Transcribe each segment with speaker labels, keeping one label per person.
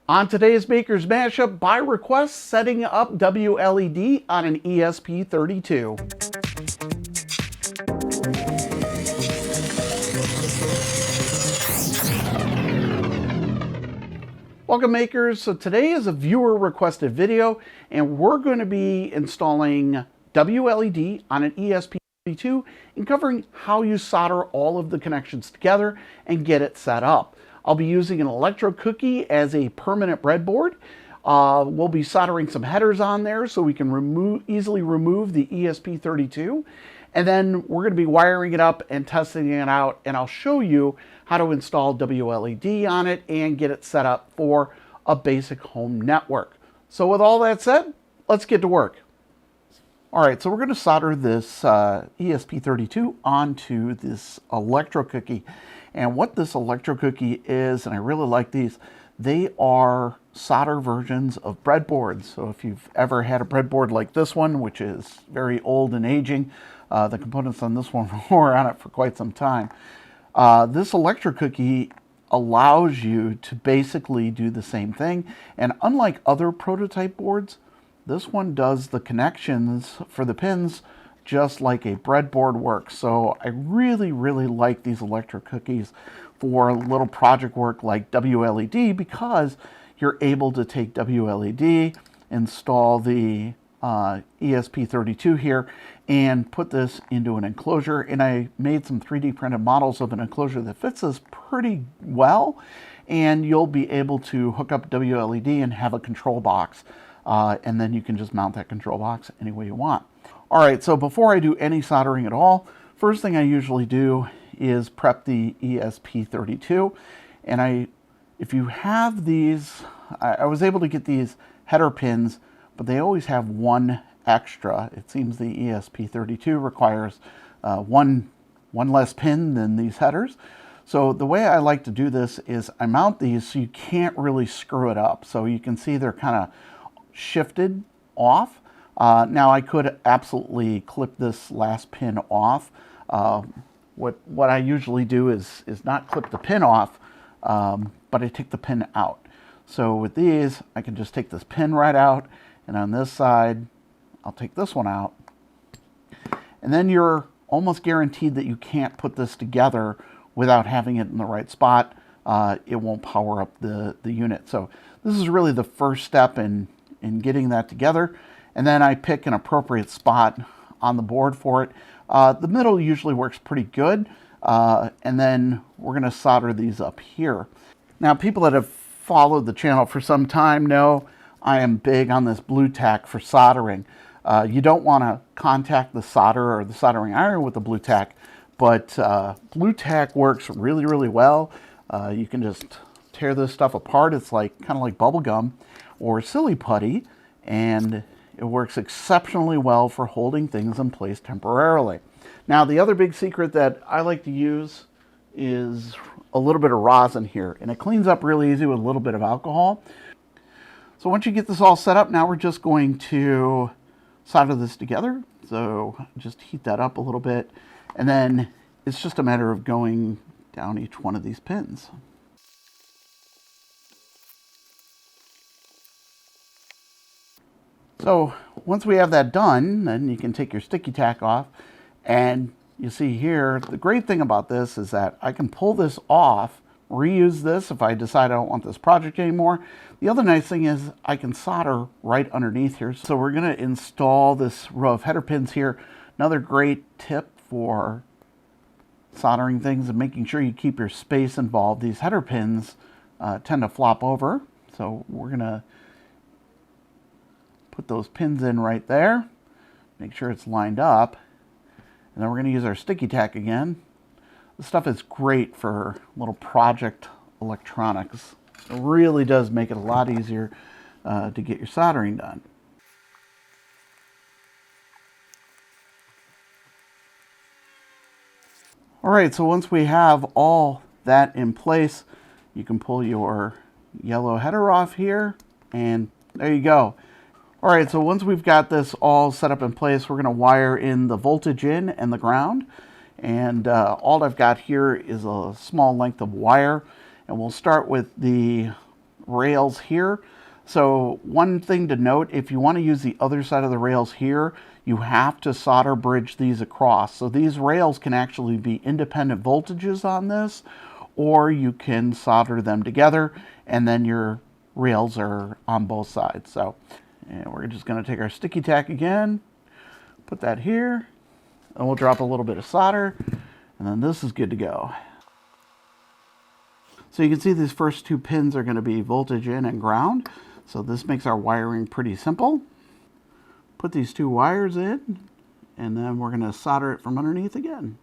Speaker 1: On today's Maker's Mashup, by request, setting up WLED on an ESP32. Welcome makers. So today is a viewer requested video and we're going to be installing WLED on an ESP32 and covering how you solder all of the connections together and get it set up. I'll be using an ElectroCookie as a permanent breadboard. We'll be soldering some headers on there so we can easily remove the ESP32. And then we're going to be wiring it up and testing it out, and I'll show you how to install WLED on it and get it set up for a basic home network. So with all that said, let's get to work. All right, so we're going to solder this ESP32 onto this ElectroCookie. And what this ElectroCookie is, and I really like these, they are solder versions of breadboards. So if you've ever had a breadboard like this one, which is very old and aging, the components on this one were on it for quite some time. This ElectroCookie allows you to basically do the same thing. And unlike other prototype boards, this one does the connections for the pins just like a breadboard works. So I really, really like these ElectroCookies for little project work like WLED, because you're able to take WLED, install the ESP32 here, and put this into an enclosure. And I made some 3D printed models of an enclosure that fits this pretty well. And you'll be able to hook up WLED and have a control box. And then you can just mount that control box any way you want. All right, so before I do any soldering at all, first thing I usually do is prep the ESP32. And if you have these, I was able to get these header pins, but they always have one extra. It seems the ESP32 requires one less pin than these headers. So the way I like to do this is I mount these so you can't really screw it up. So you can see they're kind of shifted off. Now I could absolutely clip this last pin off. What I usually do is not clip the pin off, but I take the pin out. So with these, I can just take this pin right out, and on this side, I'll take this one out. And then you're almost guaranteed that you can't put this together without having it in the right spot. It won't power up the unit. So this is really the first step in getting that together. And then I pick an appropriate spot on the board for it. The middle usually works pretty good. And then we're going to solder these up here. Now, people that have followed the channel for some time know I am big on this blue tack for soldering. You don't want to contact the solder or the soldering iron with the blue tack, but blue tack works really, really well. You can just tear this stuff apart. It's like kind of like bubble gum or silly putty, and it works exceptionally well for holding things in place temporarily. Now, the other big secret that I like to use is a little bit of rosin here, and it cleans up really easy with a little bit of alcohol. So once you get this all set up, now we're just going to solder this together. So just heat that up a little bit, and then it's just a matter of going down each one of these pins. So once we have that done, then you can take your sticky tack off, and you see here, the great thing about this is that I can pull this off, reuse this if I decide I don't want this project anymore. The other nice thing is I can solder right underneath here. So we're going to install this row of header pins here. Another great tip for soldering things and making sure you keep your space involved. These header pins tend to flop over. So we're going to put those pins in right there, make sure it's lined up, and then we're going to use our sticky tack again. This stuff is great for little project electronics. It really does make it a lot easier to get your soldering done. All right, so once we have all that in place, you can pull your yellow header off here, and there you go. All right, so once we've got this all set up in place, we're going to wire in the voltage in and the ground. And all I've got here is a small length of wire. And we'll start with the rails here. So one thing to note, if you want to use the other side of the rails here, you have to solder bridge these across. So these rails can actually be independent voltages on this, or you can solder them together and then your rails are on both sides. So, and we're just going to take our sticky tack again, put that here, and we'll drop a little bit of solder, and then this is good to go. So you can see these first two pins are going to be voltage in and ground. So this makes our wiring pretty simple. Put these two wires in, and then we're going to solder it from underneath again.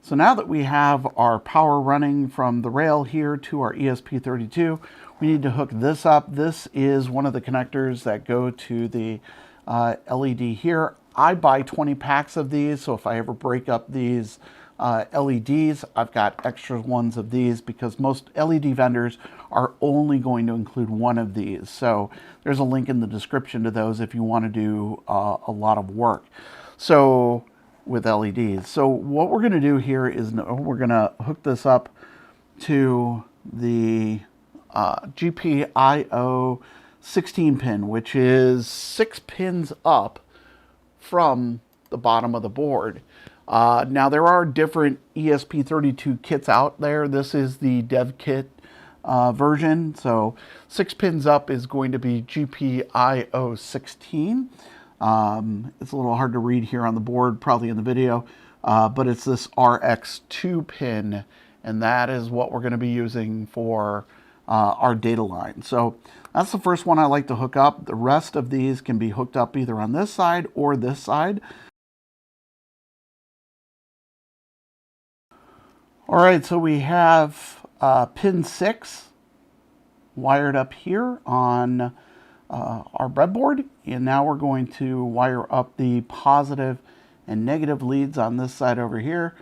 Speaker 1: So now that we have our power running from the rail here to our ESP32, we need to hook this up. This is one of the connectors that go to the LED here. I buy 20 packs of these, so if I ever break up these LEDs, I've got extra ones of these because most LED vendors are only going to include one of these. So there's a link in the description to those if you want to do a lot of work. So with LEDs. So what we're going to do here is we're going to hook this up to the GPIO 16 pin, which is 6 pins up from the bottom of the board. Now there are different ESP32 kits out there. This is the dev kit version. So 6 pins up is going to be GPIO 16. It's a little hard to read here on the board, probably in the video, but it's this RX2 pin, and that is what we're going to be using for our data line. So that's the first one I like to hook up. The rest of these can be hooked up either on this side or this side. All right, so we have pin 6 wired up here on our breadboard, and now we're going to wire up the positive and negative leads on this side over here.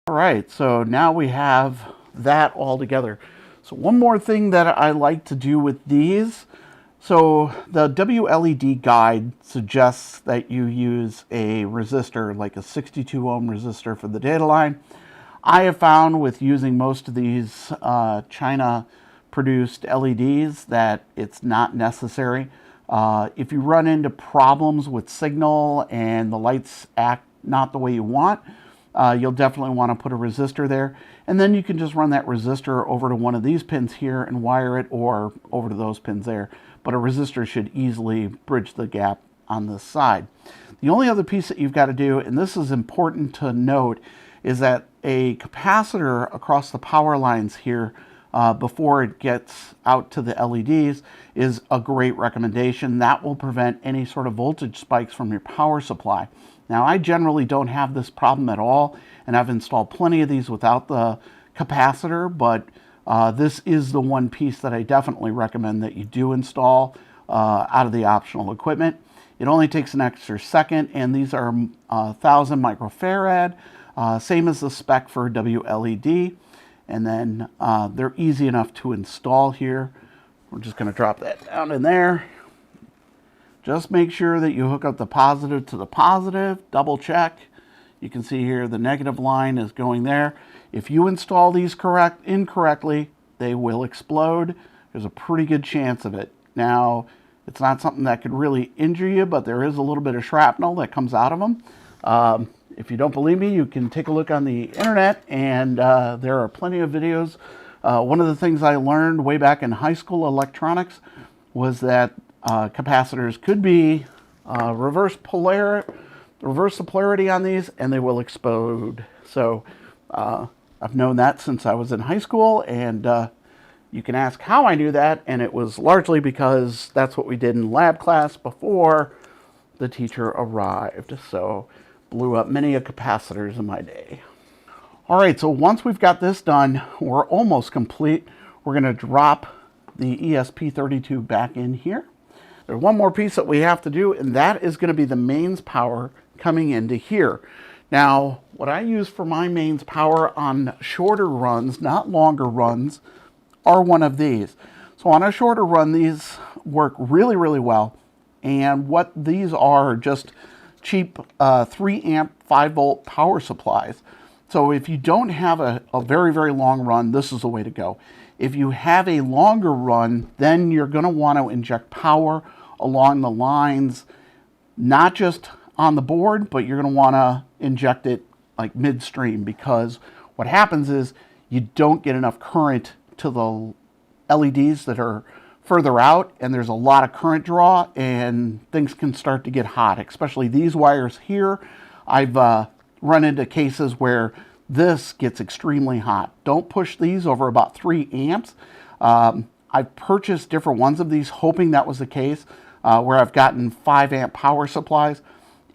Speaker 1: All right, so now we have that all together. So one more thing that I like to do with these, so the WLED guide suggests that you use a resistor, like a 62 ohm resistor for the data line. I have found with using most of these China produced LEDs that it's not necessary. If you run into problems with signal and the lights act not the way you want, you'll definitely want to put a resistor there, and then you can just run that resistor over to one of these pins here and wire it, or over to those pins there. But a resistor should easily bridge the gap on this side. The only other piece that you've got to do, and this is important to note, is that a capacitor across the power lines here before it gets out to the LEDs is a great recommendation. That will prevent any sort of voltage spikes from your power supply. Now, I generally don't have this problem at all, and I've installed plenty of these without the capacitor, but this is the one piece that I definitely recommend that you do install out of the optional equipment. It only takes an extra second, and these are 1000 microfarad, same as the spec for WLED, and then they're easy enough to install here. We're just going to drop that down in there. Just make sure that you hook up the positive to the positive, double check. You can see here the negative line is going there. If you install these incorrectly, they will explode. There's a pretty good chance of it. Now, it's not something that could really injure you, but there is a little bit of shrapnel that comes out of them. If you don't believe me, you can take a look on the internet, and there are plenty of videos. One of the things I learned way back in high school electronics was that capacitors could be reverse the polarity on these, and they will explode. So I've known that since I was in high school, and you can ask how I knew that, and it was largely because that's what we did in lab class before the teacher arrived. So blew up many a capacitors in my day. All right, so once we've got this done, we're almost complete. We're going to drop the ESP32 back in here. There's one more piece that we have to do, and that is going to be the mains power coming into here. Now, what I use for my mains power on shorter runs, not longer runs, are one of these. So on a shorter run, these work really, really well. And what these are just cheap 3 amp 5 volt power supplies. So if you don't have a very, very long run, this is the way to go. If you have a longer run, then you're going to want to inject power along the lines, not just on the board, but you're going to want to inject it like midstream, because what happens is you don't get enough current to the LEDs that are further out, and there's a lot of current draw and things can start to get hot, especially these wires here. I've run into cases where this gets extremely hot. Don't push these over about 3 amps. I've purchased different ones of these hoping that was the case, where I've gotten 5 amp power supplies.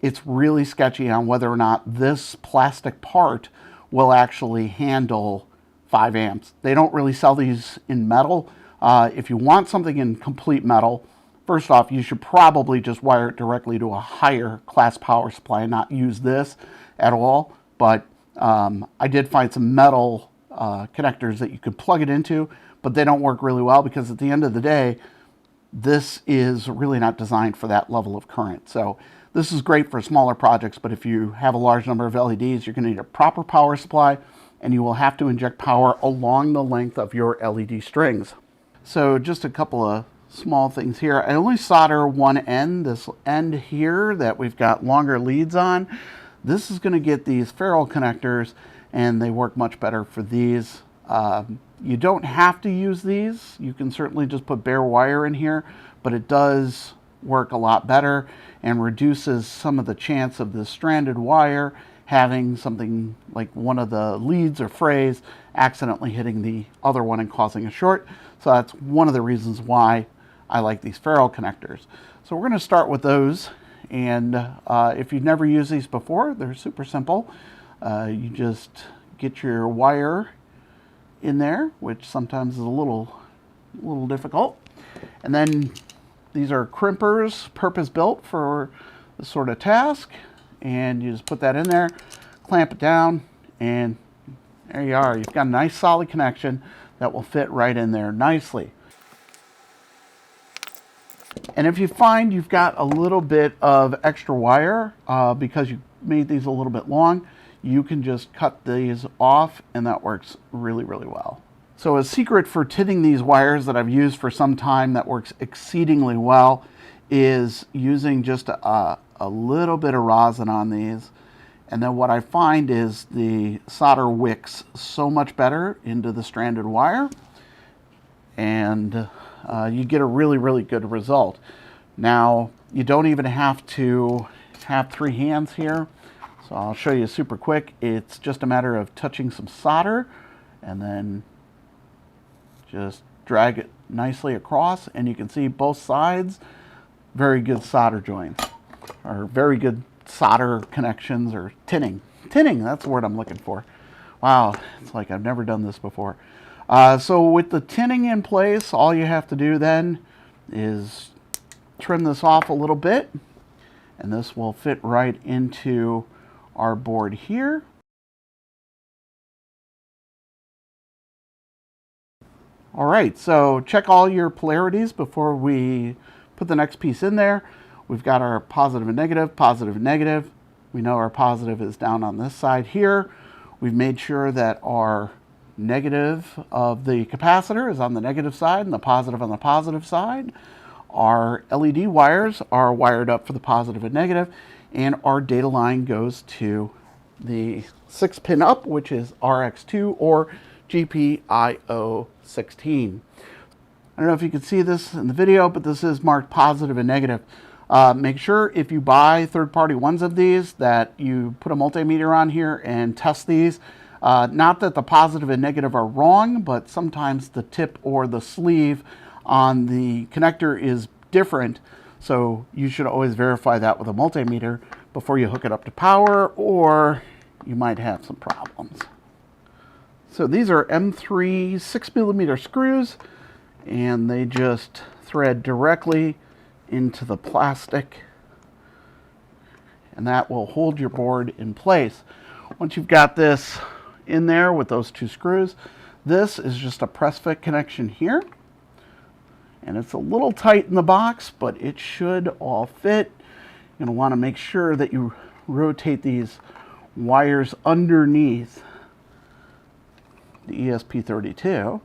Speaker 1: It's really sketchy on whether or not this plastic part will actually handle 5 amps. They don't really sell these in metal. If you want something in complete metal, first off, you should probably just wire it directly to a higher class power supply and not use this at all. But I did find some metal connectors that you could plug it into, but they don't work really well because at the end of the day, this is really not designed for that level of current. So this is great for smaller projects, but if you have a large number of LEDs, you're going to need a proper power supply, and you will have to inject power along the length of your LED strings. So just a couple of small things here. I only solder one end, this end here that we've got longer leads on. This is going to get these ferrule connectors, and they work much better for these. You don't have to use these. You can certainly just put bare wire in here, but it does work a lot better and reduces some of the chance of the stranded wire having something like one of the leads or frays accidentally hitting the other one and causing a short. So that's one of the reasons why I like these ferrule connectors. So we're going to start with those, and if you've never used these before, they're super simple. You just get your wire in there, which sometimes is a little difficult, and then these are crimpers purpose-built for this sort of task, and you just put that in there, clamp it down, and there you are. You've got a nice solid connection that will fit right in there nicely. And if you find you've got a little bit of extra wire because you made these a little bit long, you can just cut these off, and that works really, really well. So a secret for tinning these wires that I've used for some time that works exceedingly well is using just a little bit of rosin on these. And then what I find is the solder wicks so much better into the stranded wire, and you get a really, really good result. Now, you don't even have to have 3 hands here. So I'll show you super quick. It's just a matter of touching some solder and then just drag it nicely across, and you can see both sides, very good solder joints, or very good solder connections, or tinning. Tinning, that's the word I'm looking for. Wow, it's like I've never done this before. So with the tinning in place, all you have to do then is trim this off a little bit, and this will fit right into our board here. All right, so check all your polarities before we put the next piece in there. We've got our positive and negative, positive and negative. We know our positive is down on this side here. We've made sure that our negative of the capacitor is on the negative side and the positive on the positive side. Our LED wires are wired up for the positive and negative, and our data line goes to the 6-pin up, which is RX2 or GPIO16. I don't know if you can see this in the video, but this is marked positive and negative. Make sure if you buy third-party ones of these that you put a multimeter on here and test these. Not that the positive and negative are wrong, but sometimes the tip or the sleeve on the connector is different. So you should always verify that with a multimeter before you hook it up to power, or you might have some problems. So these are M3 6mm screws, and they just thread directly into the plastic, and that will hold your board in place. Once you've got this in there with those 2 screws, this is just a press fit connection here, and it's a little tight in the box, but it should all fit. You're going to want to make sure that you rotate these wires underneath the ESP32.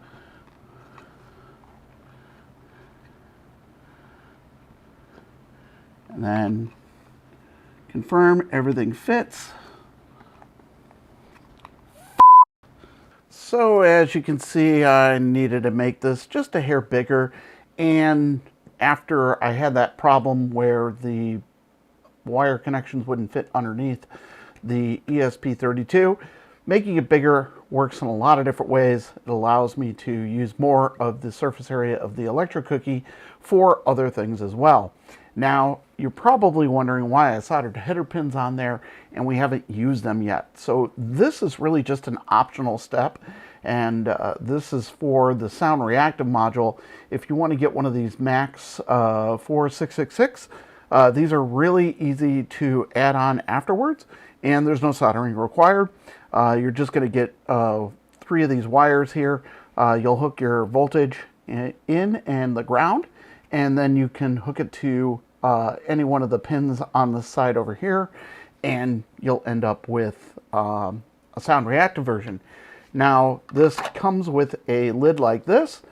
Speaker 1: And then confirm everything fits. So as you can see, I needed to make this just a hair bigger, and after I had that problem where the wire connections wouldn't fit underneath the ESP32, making it bigger works in a lot of different ways. It allows me to use more of the surface area of the ElectroCookie for other things as well. Now, you're probably wondering why I soldered header pins on there and we haven't used them yet. So this is really just an optional step, and this is for the sound reactive module. If you want to get one of these Max 4666, these are really easy to add on afterwards, and there's no soldering required. You're just going to get 3 of these wires here. You'll hook your voltage in and the ground, and then you can hook it to any one of the pins on the side over here, and you'll end up with a sound reactive version. Now, this comes with a lid like this,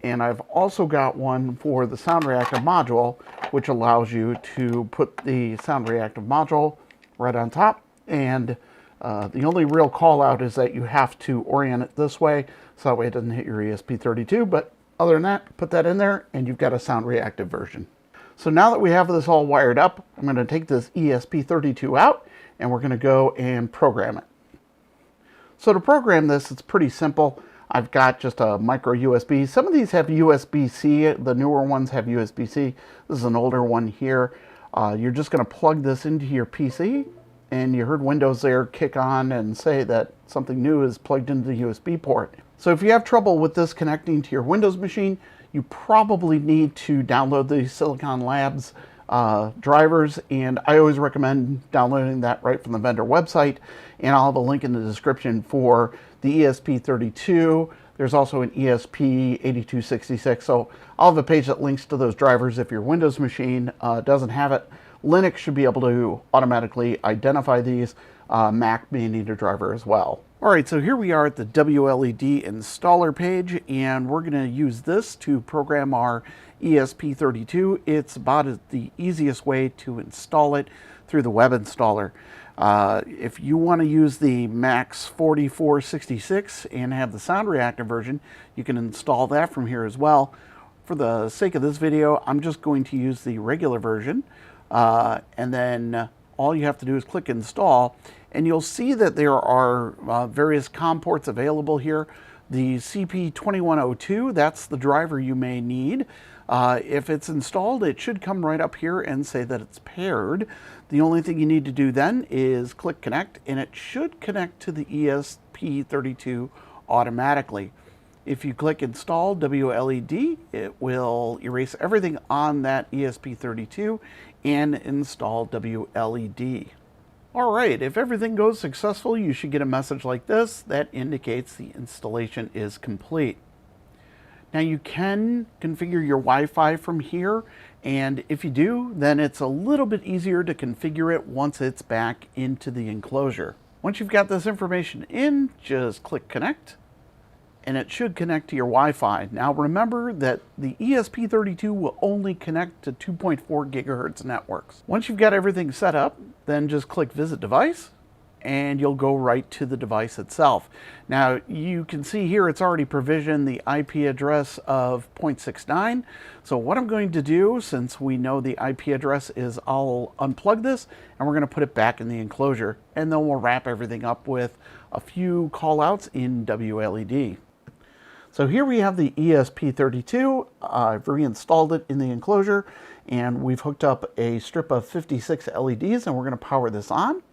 Speaker 1: and I've also got one for the sound reactive module, which allows you to put the sound reactive module right on top. And the only real call out is that you have to orient it this way, so that way it doesn't hit your ESP32. But other than that, put that in there and you've got a sound reactive version. So now that we have this all wired up, I'm going to take this ESP32 out and we're going to go and program it. So to program this, it's pretty simple. I've got just a micro USB. Some of these have USB-C. The newer ones have USB-C. This is an older one here. You're just going to plug this into your PC, and you heard Windows there kick on and say that something new is plugged into the USB port. So if you have trouble with this connecting to your Windows machine, you probably need to download the Silicon Labs drivers, and I always recommend downloading that right from the vendor website, and I'll have a link in the description for the ESP32. There's also an ESP8266, so I'll have a page that links to those drivers if your Windows machine doesn't have it. Linux should be able to automatically identify these. Mac may need a driver as well. Alright, so here we are at the WLED installer page, and we're going to use this to program our ESP32. It's about the easiest way to install it through the web installer. If you want to use the Max 4466 and have the sound reactive version, you can install that from here as well. For the sake of this video, I'm just going to use the regular version, and then all you have to do is click install, and you'll see that there are various COM ports available here. The CP2102, that's the driver you may need. If it's installed, it should come right up here and say that it's paired. The only thing you need to do then is click connect, and it should connect to the ESP32 automatically. If you click install WLED, it will erase everything on that ESP32 and install WLED. Alright, if everything goes successfully, you should get a message like this that indicates the installation is complete. Now you can configure your Wi-Fi from here, and if you do, then it's a little bit easier to configure it once it's back into the enclosure. Once you've got this information in, just click connect, and it should connect to your Wi-Fi. Now remember that the ESP32 will only connect to 2.4 gigahertz networks. Once you've got everything set up, then just click Visit Device, and you'll go right to the device itself. Now you can see here it's already provisioned the IP address of 0.69. So what I'm going to do, since we know the IP address is, I'll unplug this and we're going to put it back in the enclosure, and then we'll wrap everything up with a few call outs in WLED. So here we have the ESP32. I've reinstalled it in the enclosure, and we've hooked up a strip of 56 LEDs, and we're going to power this on.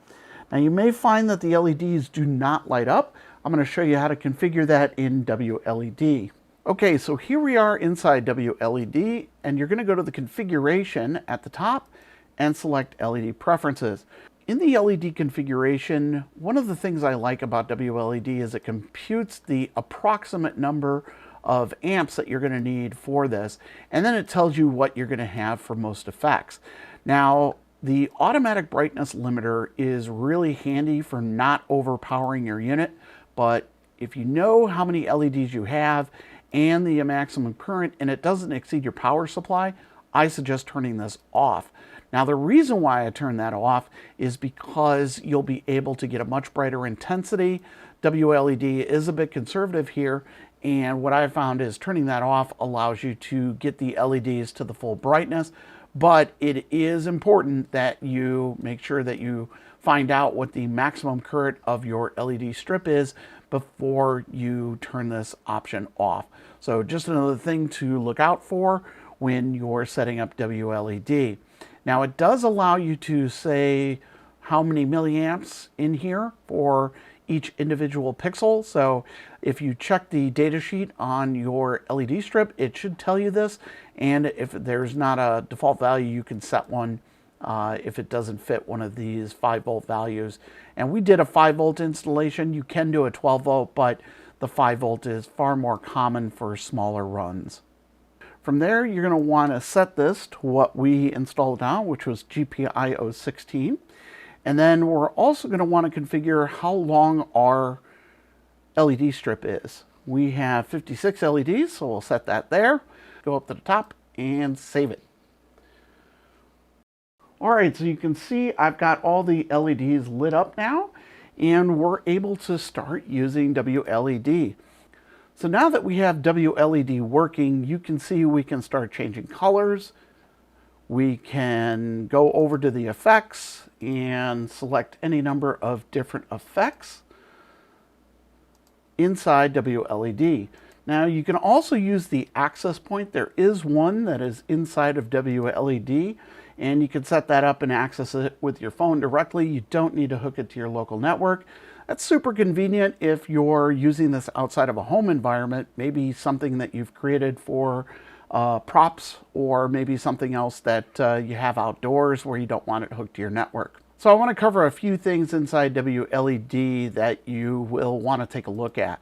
Speaker 1: Now you may find that the LEDs do not light up. I'm going to show you how to configure that in WLED. Okay, so here we are inside WLED, and you're going to go to the configuration at the top and select LED preferences. In the LED configuration, one of the things I like about WLED is it computes the approximate number of amps that you're going to need for this, and then it tells you what you're going to have for most effects. Now, the automatic brightness limiter is really handy for not overpowering your unit, but if you know how many LEDs you have and the maximum current and it doesn't exceed your power supply, I suggest turning this off. Now the reason why I turn that off is because you'll be able to get a much brighter intensity. WLED is a bit conservative here, and what I found is turning that off allows you to get the LEDs to the full brightness, but it is important that you make sure that you find out what the maximum current of your LED strip is before you turn this option off. So just another thing to look out for when you're setting up WLED. Now it does allow you to say how many milliamps in here for each individual pixel. So if you check the data sheet on your LED strip, it should tell you this. And if there's not a default value, you can set one if it doesn't fit one of these 5-volt values. And we did a 5-volt installation. You can do a 12-volt, but the 5-volt is far more common for smaller runs. From there, you're going to want to set this to what we installed now, which was GPIO 16. And then we're also going to want to configure how long our LED strip is. We have 56 LEDs, so we'll set that there. Go up to the top and save it. All right, so you can see I've got all the LEDs lit up now, and we're able to start using WLED. So now that we have WLED working, you can see we can start changing colors. We can go over to the effects and select any number of different effects inside WLED. Now you can also use the access point. There is one that is inside of WLED, and you can set that up and access it with your phone directly. You don't need to hook it to your local network. That's super convenient if you're using this outside of a home environment, maybe something that you've created for props, or maybe something else that you have outdoors where you don't want it hooked to your network. So I want to cover a few things inside WLED that you will want to take a look at.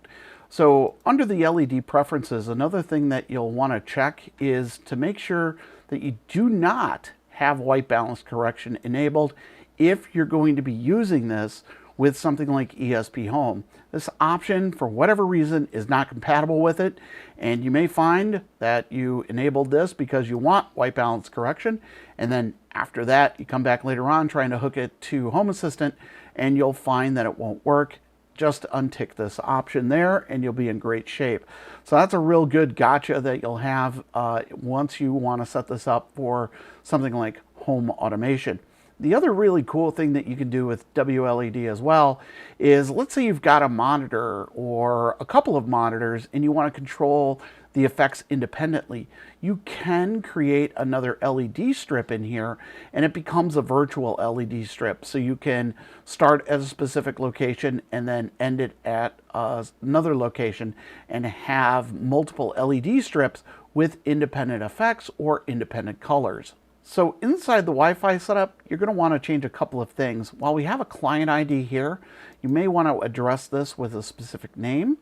Speaker 1: So under the LED preferences, another thing that you'll want to check is to make sure that you do not have white balance correction enabled if you're going to be using this with something like ESP Home. This option, for whatever reason, is not compatible with it, and you may find that you enabled this because you want white balance correction, and then after that you come back later on trying to hook it to Home Assistant and you'll find that it won't work. Just untick this option there and you'll be in great shape. So that's a real good gotcha that you'll have once you want to set this up for something like home automation. The other really cool thing that you can do with WLED as well is, let's say you've got a monitor or a couple of monitors and you want to control the effects independently. You can create another LED strip in here and it becomes a virtual LED strip. So you can start at a specific location and then end it at another location and have multiple LED strips with independent effects or independent colors. So inside the Wi-Fi setup, you're going to want to change a couple of things. While we have a client ID here, you may want to address this with a specific name.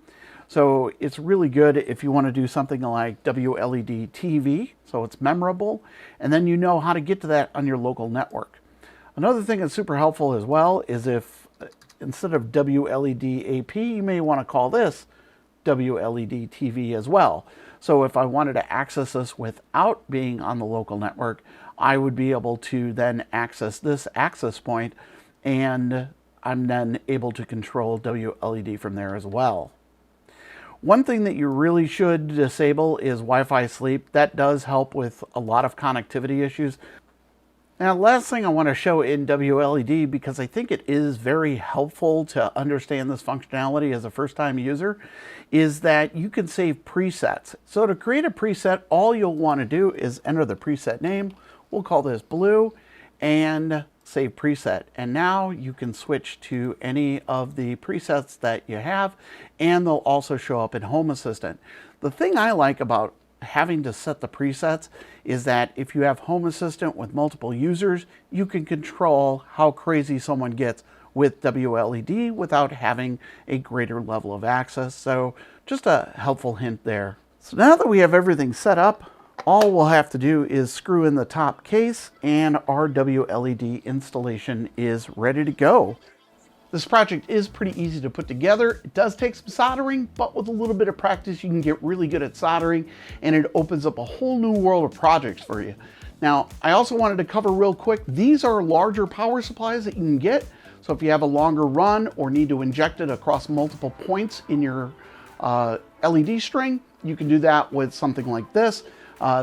Speaker 1: So it's really good if you want to do something like WLED TV, so it's memorable, and then you know how to get to that on your local network. Another thing that's super helpful as well is if instead of WLED AP, you may want to call this WLED TV as well. So if I wanted to access this without being on the local network, I would be able to then access this access point, and I'm then able to control WLED from there as well. One thing that you really should disable is Wi-Fi sleep. That does help with a lot of connectivity issues. Now, last thing I want to show in WLED, because I think it is very helpful to understand this functionality as a first-time user, is that you can save presets. So to create a preset, all you'll want to do is enter the preset name. We'll call this blue, and save preset. And now you can switch to any of the presets that you have, and they'll also show up in Home Assistant. The thing I like about having to set the presets is that if you have Home Assistant with multiple users, you can control how crazy someone gets with WLED without having a greater level of access. So just a helpful hint there. So now that we have everything set up, all we'll have to do is screw in the top case and our WLED installation is ready to go. This project is pretty easy to put together. It does take some soldering, but with a little bit of practice, you can get really good at soldering, and it opens up a whole new world of projects for you. Now, I also wanted to cover real quick, these are larger power supplies that you can get. So if you have a longer run or need to inject it across multiple points in your LED string, you can do that with something like this.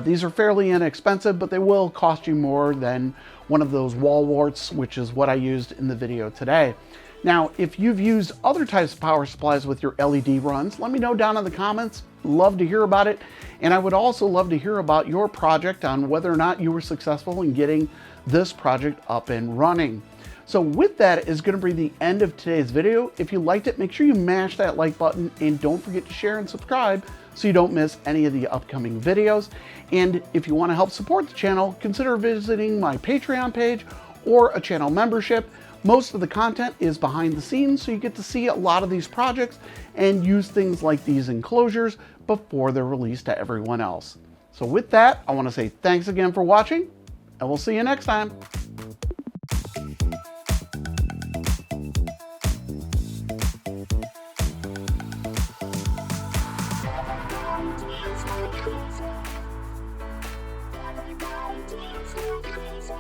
Speaker 1: These are fairly inexpensive, but they will cost you more than one of those wall warts, which is what I used in the video today. Now, if you've used other types of power supplies with your LED runs, let me know down in the comments. Love to hear about it. And I would also love to hear about your project on whether or not you were successful in getting this project up and running. So with that is going to be the end of today's video. If you liked it, make sure you mash that like button and don't forget to share and subscribe so you don't miss any of the upcoming videos. And if you want to help support the channel, consider visiting my Patreon page or a channel membership. Most of the content is behind the scenes, so you get to see a lot of these projects and use things like these enclosures before they're released to everyone else. So with that, I want to say thanks again for watching, and we'll see you next time.
Speaker 2: Everybody dance,